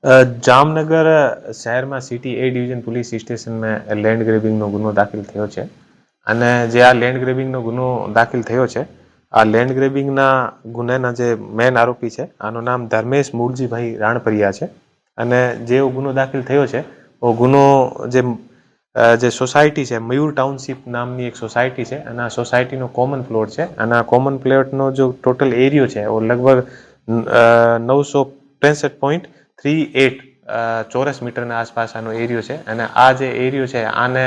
જામનગર શહેરમાં સિટી એ division police સ્ટેશનમાં land ગ્રેબિંગનો ગુનો દાખલ થયો છે અને જે આ લેન્ડ ગ્રેબિંગનો ગુનો દાખલ થયો છે આ લેન્ડ ગ્રેબિંગના ગુનાના જે મેન આરોપી છે આનું નામ ધર્મેશ મૂળજીભાઈ રાણપરિયા છે અને જે ગુનો દાખલ થયો છે એ ગુનો જે સોસાયટી છે મયુર ટાઉનશીપ નામની એક સોસાયટી છે અને આ સોસાયટીનો કોમન પ્લોટ છે અને આ કોમન પ્લોટનો જો ટોટલ એરિયો છે એ લગભગ 963.38 ચોરસ મીટરના આસપાસ આનો એરિયો છે અને આ જે એરિયો છે આને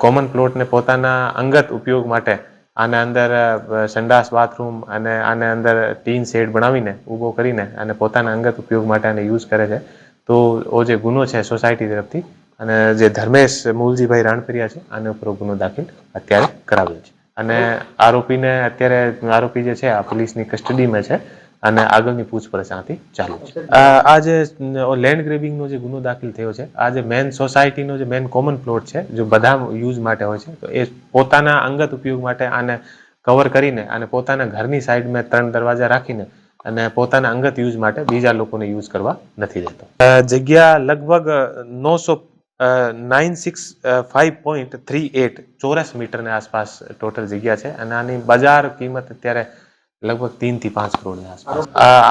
કોમન પ્લોટને પોતાના અંગત ઉપયોગ માટે આને અંદર સંડાસ બાથરૂમ અને આને અંદર ટીન શેડ બનાવીને ઊભો કરીને અને પોતાના અંગત ઉપયોગ માટે આને યુઝ કરે છે. તો જે ગુનો છે સોસાયટી તરફથી અને જે ધર્મેશ મૂલજીભાઈ રાણપરિયા છે આને ઉપર ગુનો દાખલ અત્યારે કરાવ્યો છે અને આરોપી જે છે આ પોલીસની કસ્ટડીમાં છે અને આગળની પૂછપરછ આથી ચાલુ છે. આ જે લેન્ડ ગ્રેબિંગનો જે ગુનો દાખલ થયો છે આ જે મેન સોસાયટીનો જે મેન કોમન પ્લોટ છે જો બધા યુઝ માટે હોય છે તો એ પોતાના અંગત ઉપયોગ માટે આને કવર કરીને અને પોતાના ઘરની સાઈડમાં 3 દરવાજા રાખીને અને પોતાના અંગત યુઝ માટે બીજા લોકોને યુઝ કરવા નથી દેતો. જગ્યા લગભગ 965.38 ચોરસ મીટરની આસપાસ ટોટલ જગ્યા છે અને આની બજાર કિંમત અત્યારે લગભગ 3 થી 5 કરોડની આસપાસ.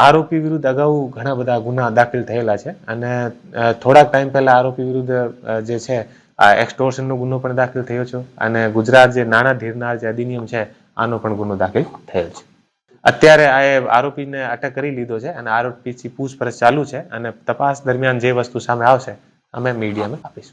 આરોપી વિરુદ્ધ અગાઉ ઘણા બધા ગુના દાખલ થયેલા છે અને થોડાક ટાઈમ પહેલા આરોપી વિરુદ્ધ જે છે આ એક્સટોર્શનનો ગુનો પણ દાખલ થયો છે અને ગુજરાત જે નાણાં ધીરનાર જે અધિનિયમ છે આનો પણ ગુનો દાખલ થયો છે. અત્યારે આ આરોપીને અટક કરી લીધો છે અને આરોપીથી પૂછપરછ ચાલુ છે અને તપાસ દરમિયાન જે વસ્તુ સામે આવશે અમે મીડિયામાં આપીશું.